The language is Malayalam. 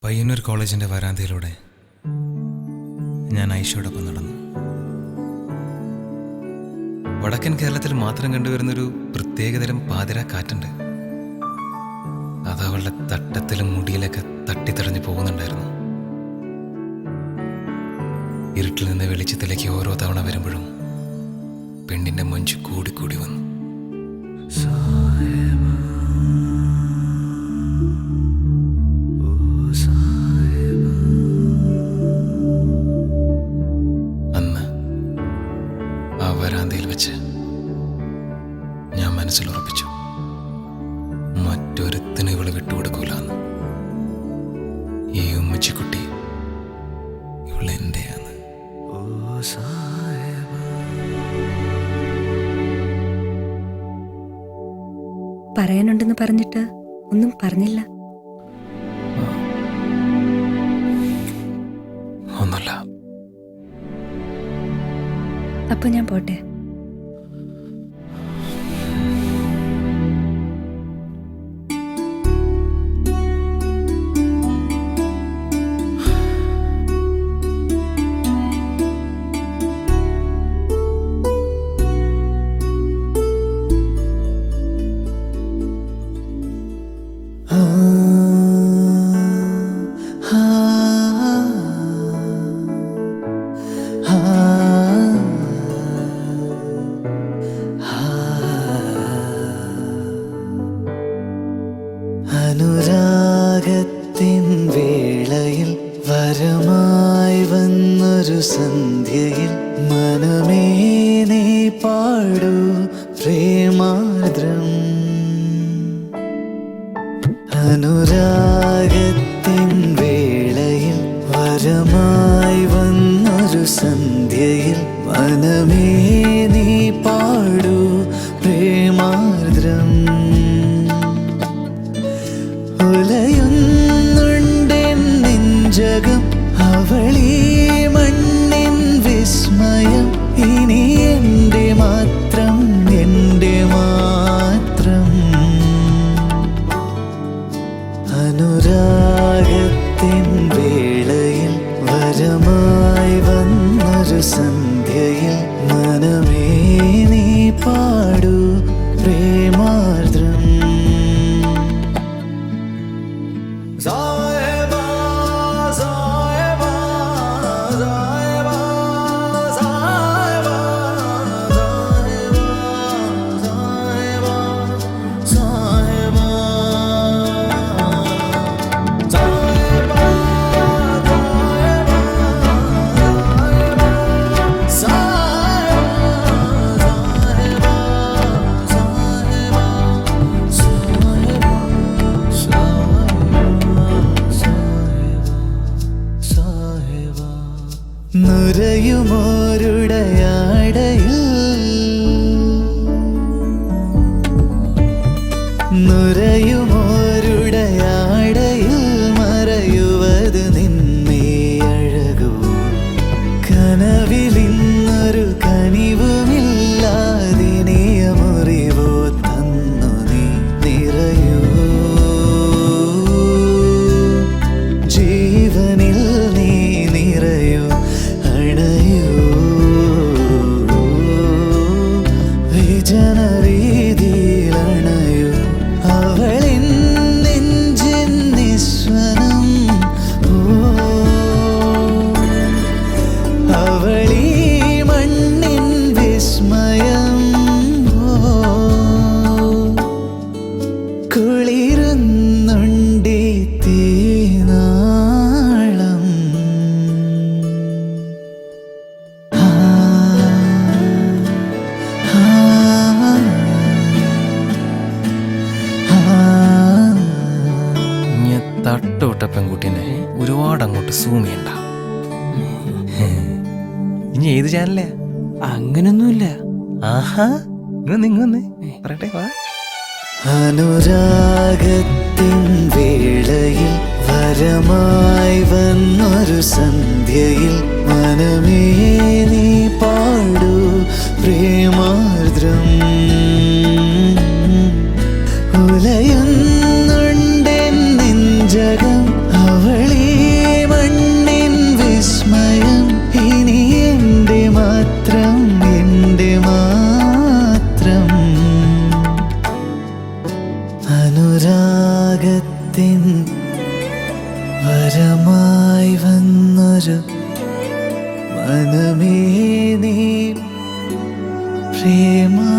പയ്യന്നൂർ കോളേജിൻ്റെ വരാന്തയിലൂടെ ഞാൻ ഐഷയോടൊപ്പം നടന്നു. വടക്കൻ കേരളത്തിൽ മാത്രം കണ്ടുവരുന്നൊരു പ്രത്യേകതരം പാതിര കാറ്റുണ്ട്. അത് അവളുടെ തട്ടത്തിലും മുടിയിലൊക്കെ തട്ടിത്തടഞ്ഞു പോകുന്നുണ്ടായിരുന്നു. ഇരുട്ടിൽ നിന്ന് വെളിച്ചത്തിലേക്ക് ഓരോ തവണ വരുമ്പോഴും പെണ്ണിൻ്റെ മഞ്ച് കൂടിക്കൂടി വന്നു. അന്ന് ആ വരാന്തയിൽ വെച്ച് ഞാൻ മനസ്സിലുറപ്പിച്ചു, മറ്റൊരുത്തിന് ഇവള് വിട്ടുകൊടുക്കൂലെന്ന്. ഈ ഉമ്മച്ചിക്കുട്ടി ഇവളെന്റെയാണ്. പറയാനുണ്ടെന്ന് പറഞ്ഞിട്ട് ഒന്നും പറഞ്ഞില്ല. ഒന്നുമില്ല. അപ്പൊ ഞാൻ പോട്ടെ. അനുരാഗത്തിൻ വേളയിൽ വരമായി വന്നൊരു സന്ധ്യയിൽ മനമേ നീ പാടൂ പ്രേമാർദ്രം. അനുരാഗത്തിൻ വേളയിൽ വരമായി വന്നൊരു സന്ധ്യയിൽ മനമേ നീ പാടൂ പ്രേമാർദ്രം. ഉലയുന്നുണ്ടെൻ നെഞ്ചകം അവളീ മണ്ണിൻ വിസ്മയം. ഇനി എൻ്റെ മാത്രം, എൻ്റെ മാത്രം. അനുരാഗത്തിൻ വേളയിൽ വരമായി വന്നൊരു സന്ധ്യയിൽ മനമേ നീ പാടൂ പ്രേമാർദ്രം. നുരയുമോരുടയാടയിൽ നുരയുമോരുടയാടയിൽ മറയുവത് നിന്നേ അഴകൂ. കനവിലിന്നൊരു കനിവുമില്ലാതിനിയ മുറിവോ തന്നു നീ നിറയൂ. ജീവനിൽ നീ നിറയൂ, അണയൂ. വിജനവീതിയിലണയൂ. അവളിൻ നെഞ്ചിൻ നിസ്വനം. അവളീ മണ്ണിൻ വിസ്മയം. കുളിരുന്നുണ്ടി തീനാളം. തട്ടുവിട്ട പെൺകുട്ടീനെ ഒരുപാട് അങ്ങോട്ട് സൂം ചെയ്യണ്ട. ഇനി ഏത് ചാനലേ? അങ്ങനൊന്നുമില്ല. ആഹാ, ഇങ്ങൊന്ന് പറയട്ടെ. വാ. അനുരാഗത്തിൻ വേളയിൽ വരമായി വന്നൊരു സന്ധ്യയിൽ മനമേ നീ പാടൂ പ്രേമാർദ്രം. ഉലയുന്നുണ്ടെൻ നെഞ്ചകം അവളീ വരമായി വന്നൊരു മനമേ നീ പ്രേമാ